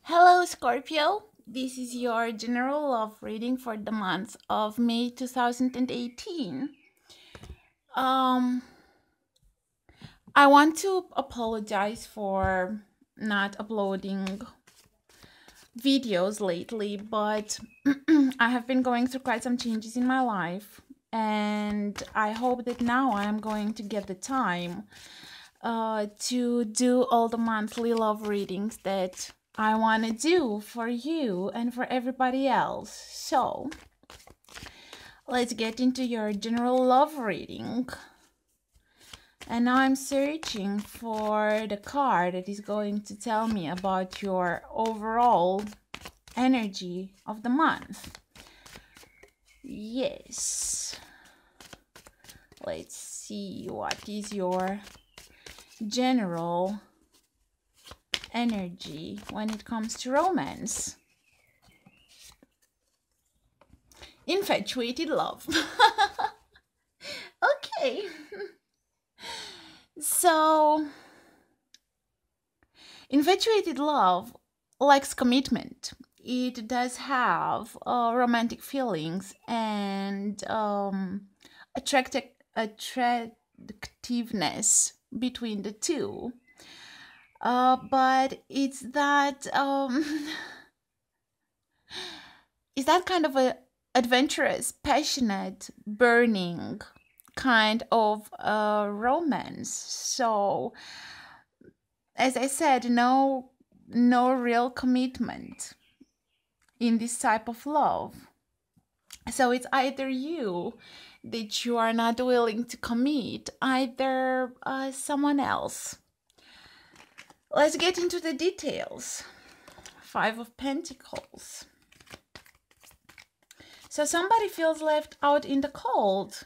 Hello, Scorpio. This is your general love reading for the month of May 2018. Um, I want to apologize for not uploading videos lately, but I have been going through quite some changes in my life, and I hope that now I am going to get the time to do all the monthly love readings that I want to do for you and for everybody else. So, let's get into your general love reading. And now I'm searching for the card that is going to tell me about your overall energy of the month. Yes. Let's see what is your general energy when it comes to romance. Infatuated love. Okay. So, infatuated love likes commitment. It does have romantic feelings and attractiveness between the two. But it's that is that kind of a adventurous, passionate, burning kind of romance. So, as I said, no real commitment in this type of love. So it's either you that you are not willing to commit, either someone else. Let's get into the details. Five of Pentacles. So somebody feels left out in the cold,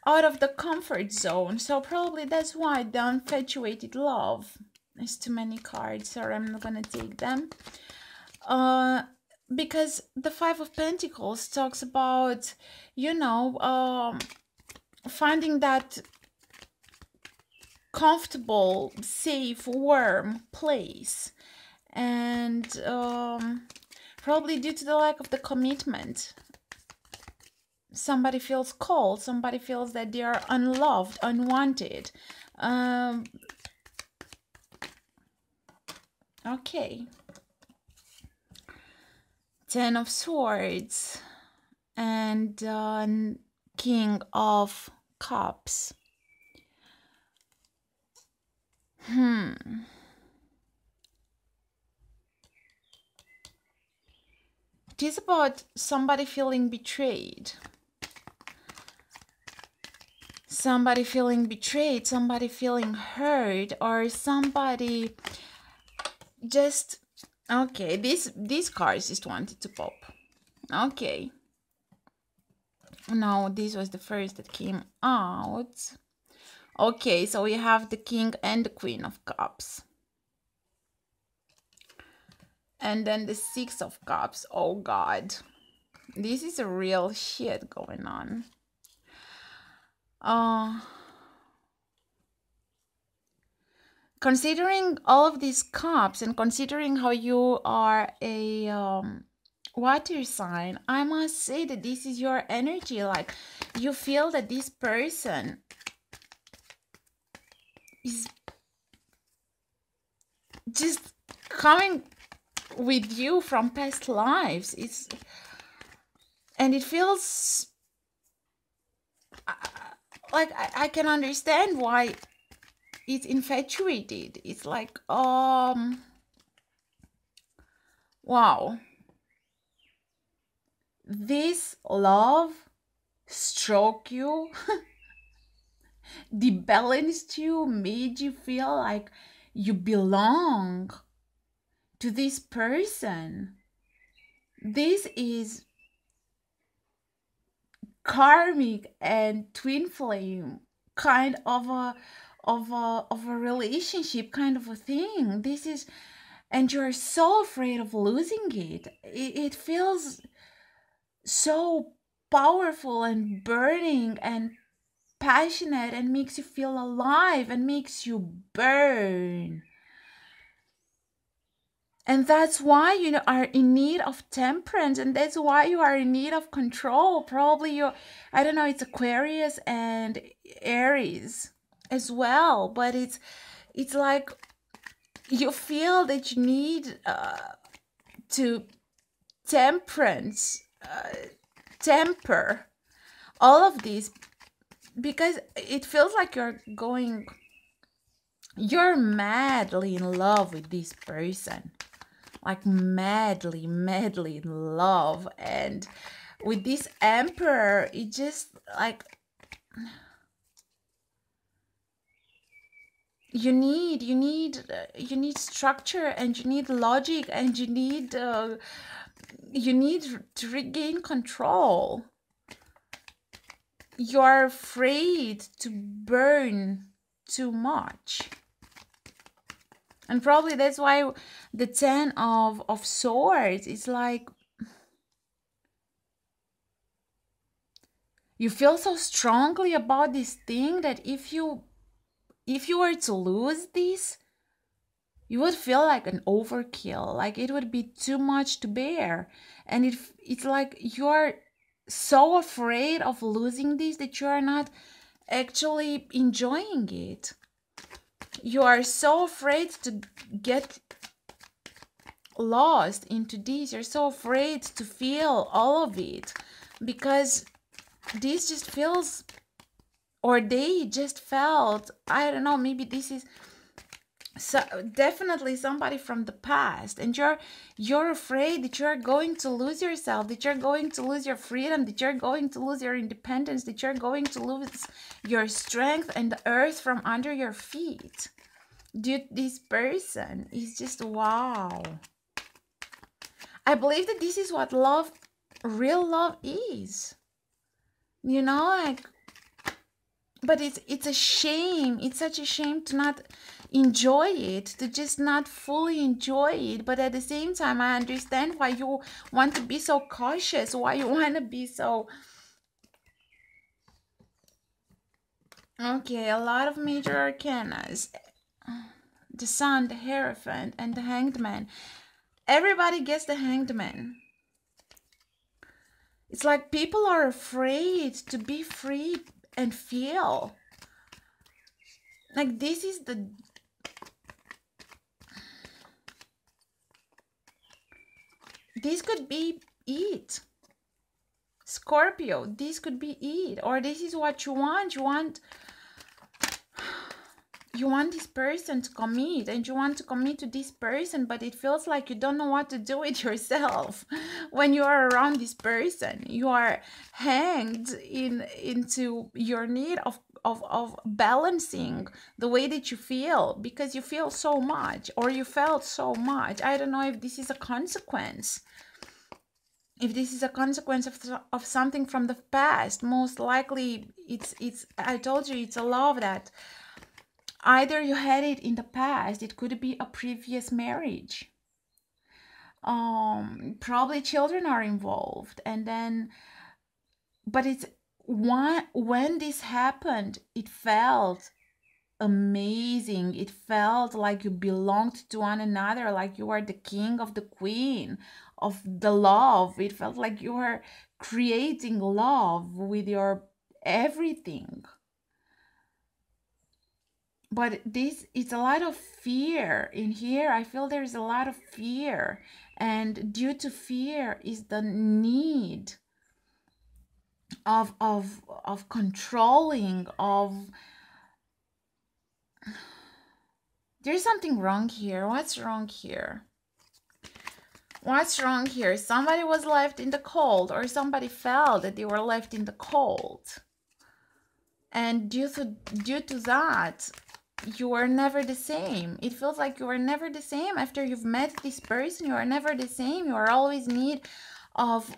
out of the comfort zone. So probably that's why the infatuated love. There's too many cards, so I'm not gonna take them. Because the Five of Pentacles talks about, finding that comfortable, safe, warm place. And probably due to the lack of the commitment, somebody feels cold, somebody feels that they are unloved, unwanted. Okay. Ten of Swords and King of Cups. It is about somebody feeling betrayed. Somebody feeling betrayed, somebody feeling hurt, or somebody just... Okay, these cards just wanted to pop. Okay. No, this was the first that came out. Okay, so we have the King and the Queen of Cups. And then the Six of Cups. Oh God. This is a real shit going on. Considering all of these cups and considering how you are a water sign, I must say that this is your energy. Like, you feel that this person is just coming with you from past lives. And it feels like I can understand why it's infatuated. It's like, wow. This love struck you, debalanced you, made you feel like you belong to this person. This is karmic and twin flame kind of a relationship, kind of a thing. This is, and you're so afraid of losing it. It feels so powerful and burning and passionate and makes you feel alive and makes you burn. And that's why you are in need of temperance, and that's why you are in need of control. Probably I don't know, it's Aquarius and Aries as well, but it's like you feel that you need to temperance, temper all of these, because it feels like you're madly in love with this person, like madly, madly in love. And with this Emperor, it just like you need structure, and you need logic, and you need to regain control. You're afraid to burn too much. And probably that's why the 10 of swords is like you feel so strongly about this thing that if you were to lose this, you would feel like an overkill, like it would be too much to bear. And it's like you're so afraid of losing this that you are not actually enjoying it. You are so afraid to get lost into this. You're so afraid to feel all of it, because this just feels, or they just felt, I don't know, maybe this is so definitely somebody from the past, and you're afraid that you're going to lose yourself, that you're going to lose your freedom, that you're going to lose your independence, that you're going to lose your strength and the earth from under your feet. Dude, this person is just wow. I believe that this is what love, real love is. You know, like, but it's a shame. It's such a shame to not enjoy it, to just not fully enjoy it. But at the same time, I understand why you want to be so cautious, why you want to be so... Okay, a lot of major arcanas. The Sun, the Hierophant, and the Hanged Man. Everybody gets the Hanged Man. It's like people are afraid to be free and feel. Like this is the... This could be it. Scorpio, this could be it. Or this is what you want. You want this person to commit, and you want to commit to this person, but it feels like you don't know what to do with yourself when you are around this person. You are hanged into your need of balancing the way that you feel, because you feel so much, or you felt so much. I don't know if this is a consequence. If this is a consequence of something from the past. Most likely it's I told you, it's a love that either you had it in the past, it could be a previous marriage, probably children are involved, and then, but it's when this happened, it felt amazing. It felt like you belonged to one another, like you were the king of the queen of the love. It felt like you were creating love with your everything. But this, it's a lot of fear in here. I feel there's a lot of fear, and due to fear is the need of controlling, of... There's something wrong here. What's wrong here? What's wrong here? Somebody was left in the cold, or somebody felt that they were left in the cold, and due to that, you are never the same. It feels like you are never the same after you've met this person. You are never the same. You are always in need of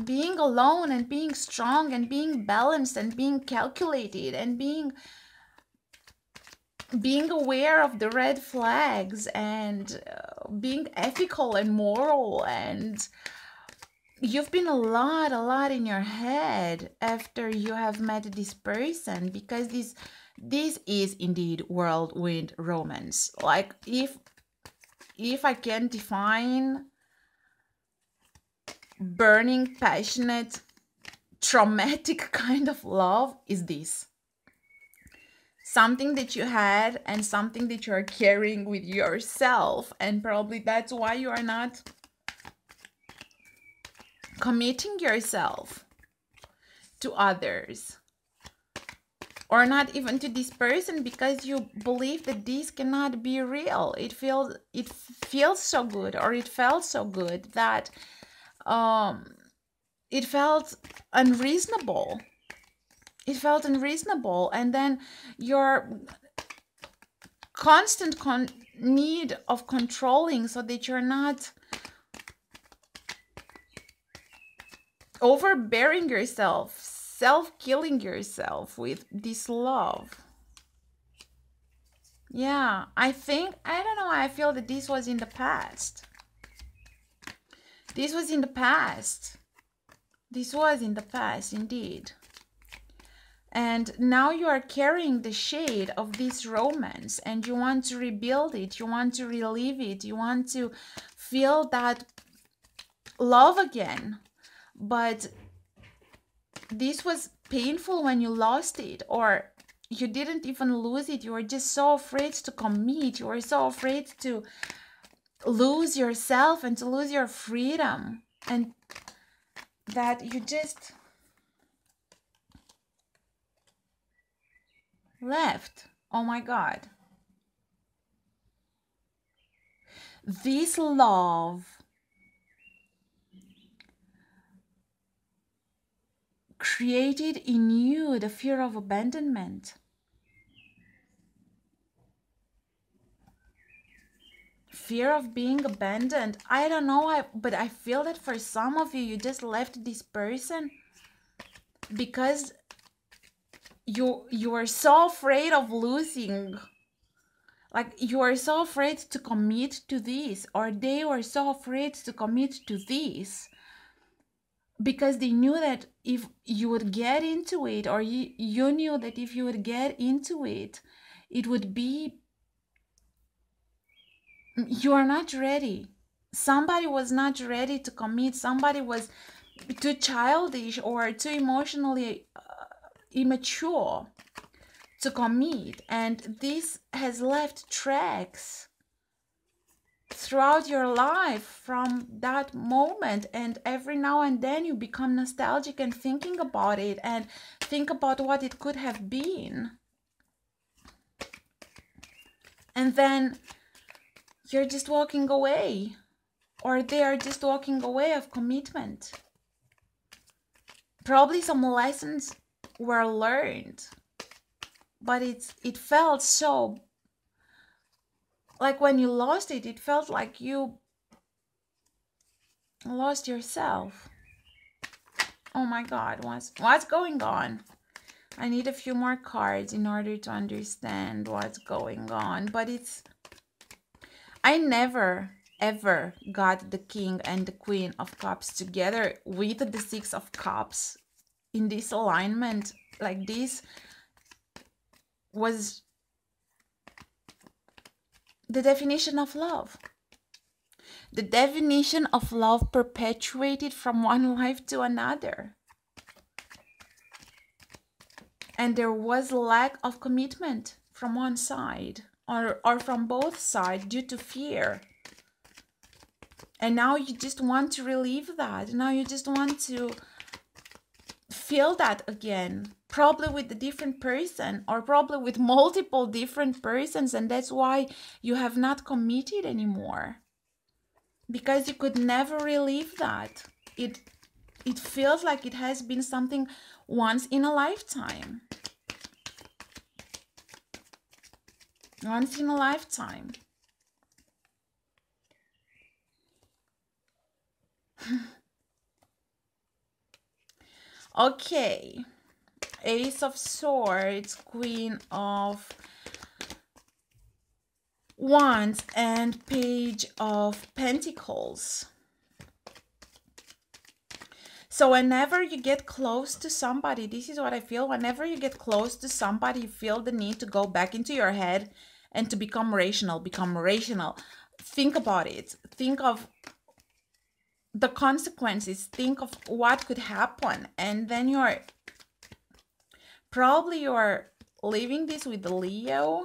being alone, and being strong, and being balanced, and being calculated, and being aware of the red flags, and being ethical and moral. And you've been a lot in your head after you have met this person, because this is indeed whirlwind romance. Like, if if I can define burning, passionate, traumatic kind of love, is this. Something that you had and something that you are carrying with yourself, and probably that's why you are not committing yourself to others, or not even to this person, because you believe that this cannot be real. It feels so good, or it felt so good that it felt unreasonable. And then your constant need of controlling, so that you're not overbearing yourself, self-killing yourself with this love. Yeah, I don't know, I feel that this was in the past. This was in the past indeed. And now you are carrying the shade of this romance, and you want to rebuild it, you want to relive it, you want to feel that love again. But this was painful when you lost it, or you didn't even lose it. You were just so afraid to commit. You were so afraid to lose yourself and to lose your freedom, and that you just left. Oh my God. This love created in you the fear of abandonment. Fear of being abandoned. I don't know, but I feel that for some of you, you just left this person because you were so afraid of losing. Like, you were so afraid to commit to this, or they were so afraid to commit to this, because they knew that if you would get into it, or you knew that if you would get into it, it would be, you are not ready. Somebody was not ready to commit. Somebody was too childish or too emotionally immature to commit. And this has left tracks throughout your life from that moment. And every now and then you become nostalgic and thinking about it, and think about what it could have been. And then you're just walking away, or they are just walking away of commitment. Probably some lessons were learned, but it felt so, like when you lost it, it felt like you lost yourself. Oh my God, what's going on? I need a few more cards in order to understand what's going on. But I never ever got the King and the Queen of Cups together with the Six of Cups in this alignment. Like, this was the definition of love. The definition of love perpetuated from one life to another. And there was lack of commitment from one side, or from both sides, due to fear. And now you just want to relieve that. Now you just want to feel that again, probably with a different person, or probably with multiple different persons. And that's why you have not committed anymore, because you could never relieve that. It feels like it has been something once in a lifetime. Once in a lifetime. Okay. Ace of Swords, Queen of Wands, and Page of Pentacles. So whenever you get close to somebody, this is what I feel. Whenever you get close to somebody, you feel the need to go back into your head and to become rational. think about it. Think of the consequences. Think of what could happen. And then you're living this with the Leo,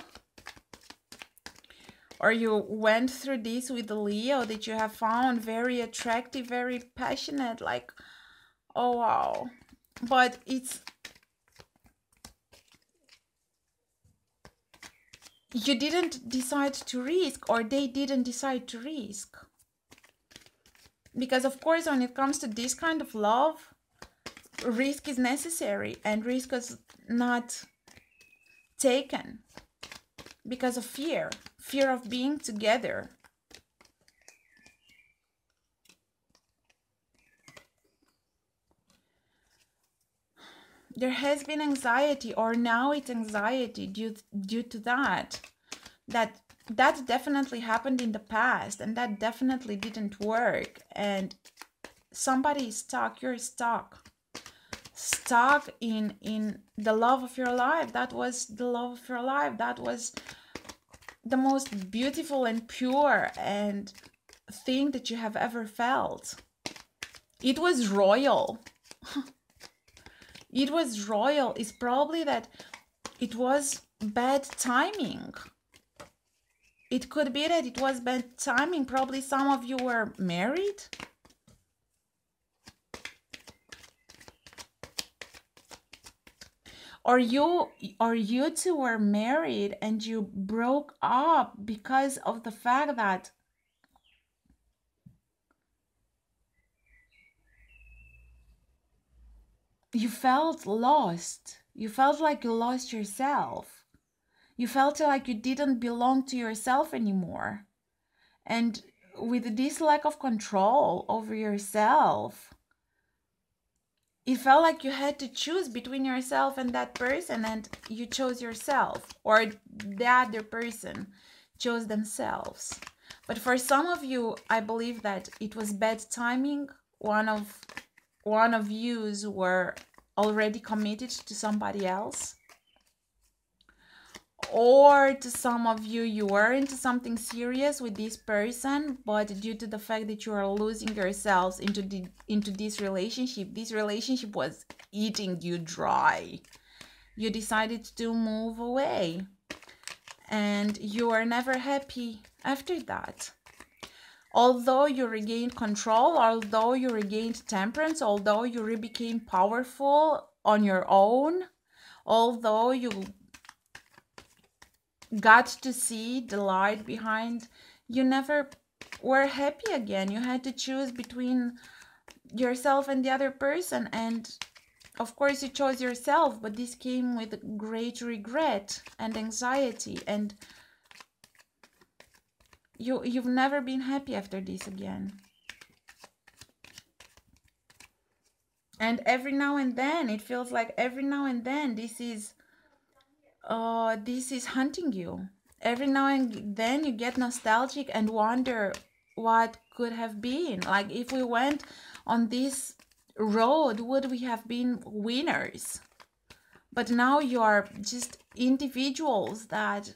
or you went through this with the Leo that you have found very attractive, very passionate, like, oh wow. But you didn't decide to risk, or they didn't decide to risk. Because of course, when it comes to this kind of love, risk is necessary, and risk is not taken because of fear of being together. There has been anxiety, or now it's anxiety due to that definitely happened in the past, and that definitely didn't work, and somebody is stuck. You're stuck in the love of your life. That was the love of your life. That was the most beautiful and pure and thing that you have ever felt. It was royal. It was royal. It's probably that it was bad timing. It could be that it was bad timing. Probably some of you were married. Or you two were married and you broke up because of the fact that you felt lost. You felt like you lost yourself. You felt like you didn't belong to yourself anymore. And with this lack of control over yourself, it felt like you had to choose between yourself and that person, and you chose yourself, or the other person chose themselves. But for some of you, I believe that it was bad timing. One of yous were already committed to somebody else, or to some of you, you were into something serious with this person, but due to the fact that you are losing yourselves into this relationship was eating you dry. You decided to move away, and you are never happy after that. Although you regained control, although you regained temperance, although you became powerful on your own, although you got to see the light behind, you never were happy again. You had to choose between yourself and the other person, and of course you chose yourself, but this came with great regret and anxiety, and you've never been happy after this again. And every now and then, it feels like every now and then this is hunting you. Every now and then you get nostalgic and wonder what could have been. Like, if we went on this road, would we have been winners? But now you are just individuals that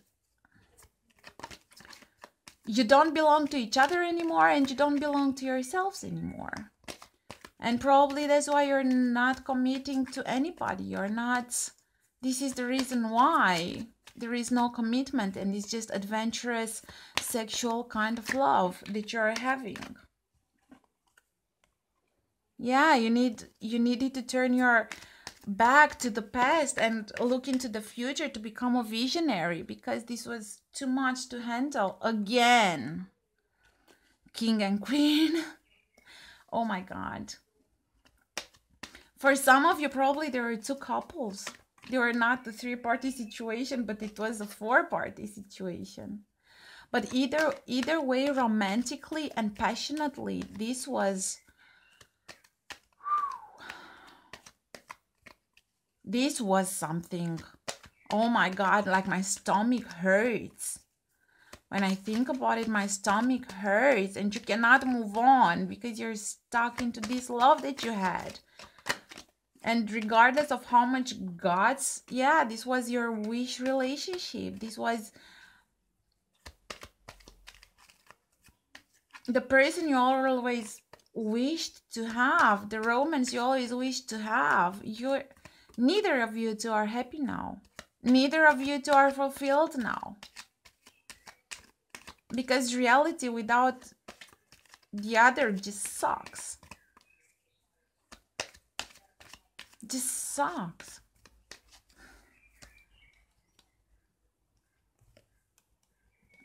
you don't belong to each other anymore, and you don't belong to yourselves anymore. And probably that's why you're not committing to anybody. You're not. This is the reason why there is no commitment, and it's just adventurous, sexual kind of love that you're having. Yeah, you needed to turn your back to the past and look into the future to become a visionary, because this was too much to handle. Again, king and queen. Oh my God. For some of you, probably there were two couples. They were not the 3-party situation, but it was a 4-party situation. But either way, romantically and passionately, this was something. Oh my God, like my stomach hurts. When I think about it, my stomach hurts, and you cannot move on because you're stuck into this love that you had. And regardless of how much guts, yeah, this was your wish relationship. This was the person you always wished to have, the romance you always wished to have, neither of you two are happy now. Neither of you two are fulfilled now. Because reality without the other just sucks. Just sucks.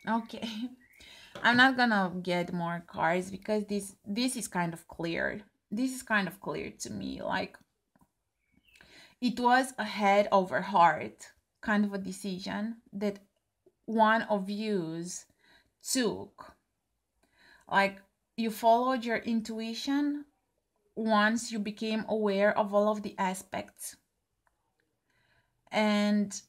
Okay. I'm not gonna get more cards because this is kind of clear. This is kind of clear to me. Like, it was a head over heart kind of a decision that one of yous took. Like, you followed your intuition once you became aware of all of the aspects. And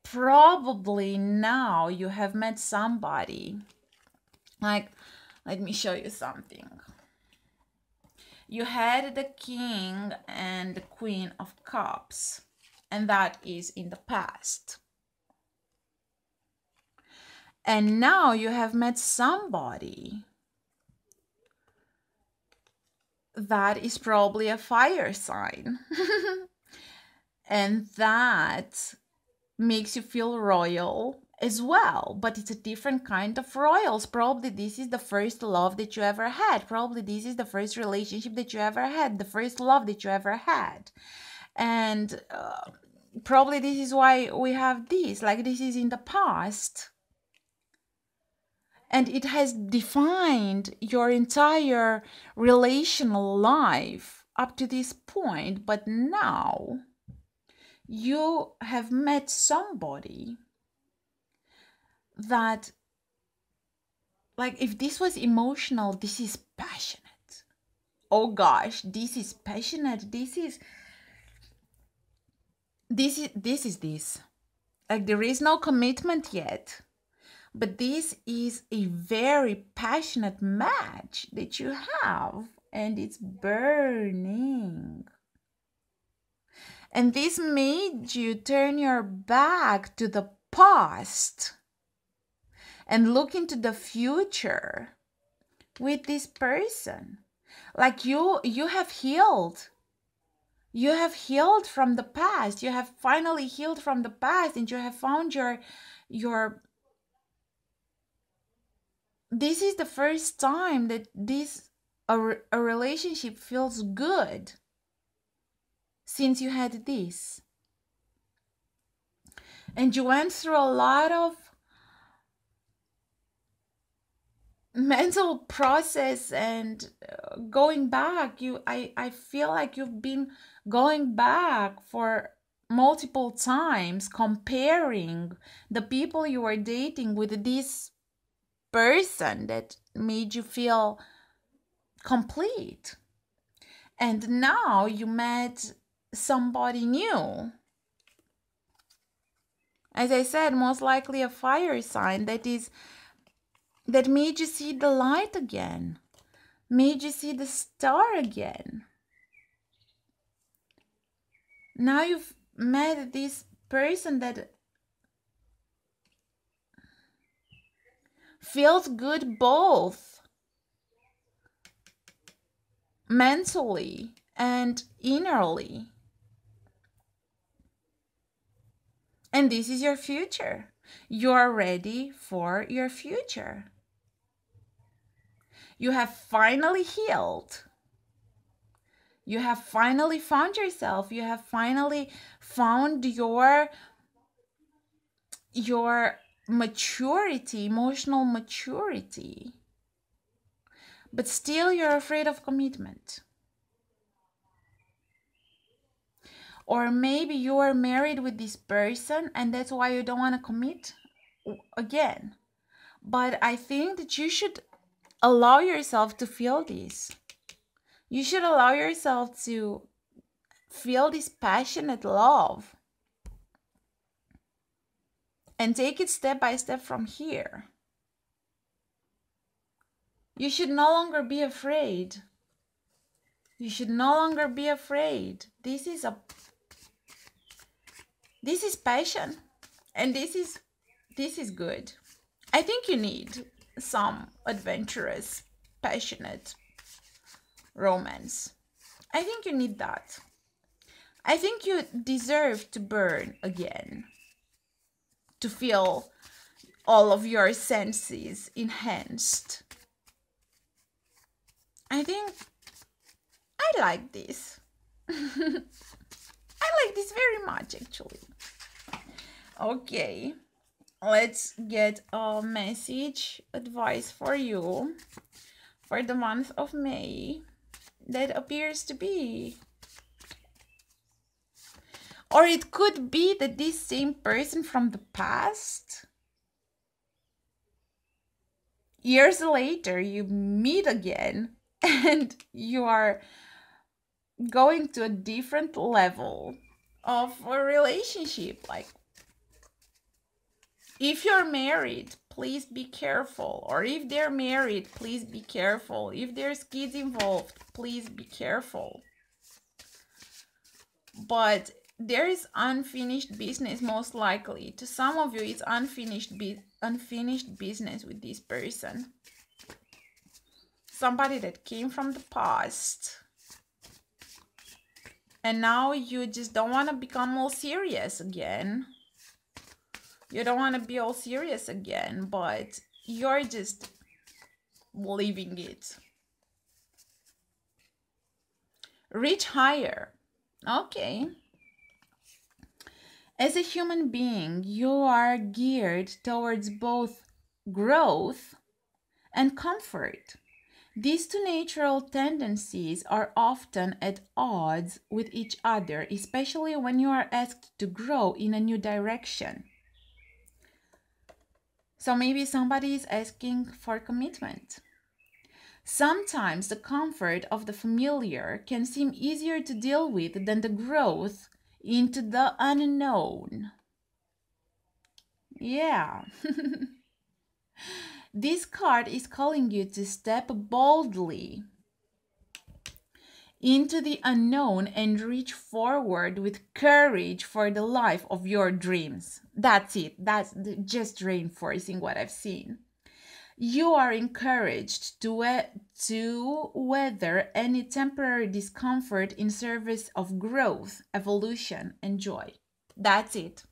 probably now you have met somebody. Like, let me show you something. You had the King and the Queen of Cups, and that is in the past. And now you have met somebody that is probably a fire sign. And that makes you feel royal as well, but it's a different kind of royals. Probably this is the first love that you ever had. Probably this is the first relationship that you ever had, the first love that you ever had. And probably this is why we have this, like this is in the past. And it has defined your entire relational life up to this point. But now you have met somebody that, like, if this was emotional, this is passionate. Oh gosh, this is passionate. This is this. Like, there is no commitment yet, but this is a very passionate match that you have, and it's burning. And this made you turn your back to the past and look into the future with this person. Like, you have healed. You have healed from the past. You have finally healed from the past, and you have found your this is the first time that a relationship feels good since you had this. And you went through a lot of mental process and going back. I feel like you've been going back for multiple times, comparing the people you were dating with this person that made you feel complete. And now you met somebody new. As I said, most likely a fire sign that made you see the light again, made you see the star again. Now you've met this person that feels good both mentally and innerly. And this is your future. You are ready for your future. You have finally healed. You have finally found yourself. You have finally found your maturity, emotional maturity. But still you're afraid of commitment. Or maybe you are married with this person and that's why you don't want to commit again. But I think that you should allow yourself to feel this. You should allow yourself to feel this passionate love and take it step by step from here. You should no longer be afraid. You should no longer be afraid. This is passion. And this is good. I think you need some adventurous, passionate romance. I think you need that. I think you deserve to burn again, to feel all of your senses enhanced. I think I like this. I like this very much, actually. Okay, let's get a message advice for you for the month of May that appears to be. Or it could be that this same person from the past, years later, you meet again and you are going to a different level of a relationship. Like, if you're married, please be careful. Or if they're married, please be careful. If there's kids involved, please be careful. But there is unfinished business, most likely. To some of you, it's unfinished business with this person. Somebody that came from the past. And now you just don't want to become all serious again. You don't want to be all serious again, but you're just leaving it. Reach higher. Okay. As a human being, you are geared towards both growth and comfort. These two natural tendencies are often at odds with each other, especially when you are asked to grow in a new direction. So maybe somebody is asking for commitment. Sometimes the comfort of the familiar can seem easier to deal with than the growth into the unknown. Yeah. This card is calling you to step boldly into the unknown and reach forward with courage for the life of your dreams. That's it. That's just reinforcing what I've seen. You are encouraged to weather any temporary discomfort in service of growth, evolution, and joy. That's it.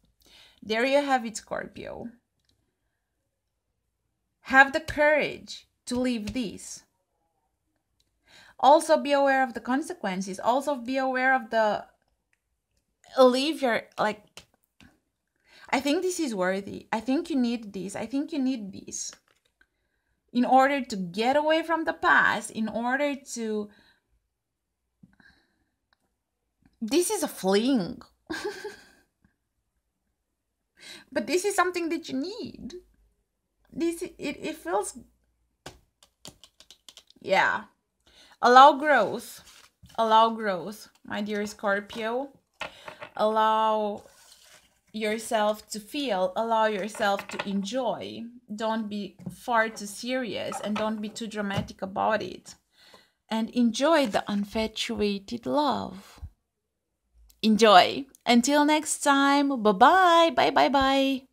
There you have it, Scorpio. Have the courage to leave this. Also be aware of the consequences. Also be aware of the leave your, like, I think this is worthy. I think you need this. I think you need this. In order to get away from the past, in order to, this is a fling. But this is something that you need. It feels, yeah. Allow growth, my dear Scorpio. Allow yourself to feel, allow yourself to enjoy. Don't be far too serious and don't be too dramatic about it. And enjoy the infatuated love. Enjoy. Until next time, bye-bye, bye-bye-bye.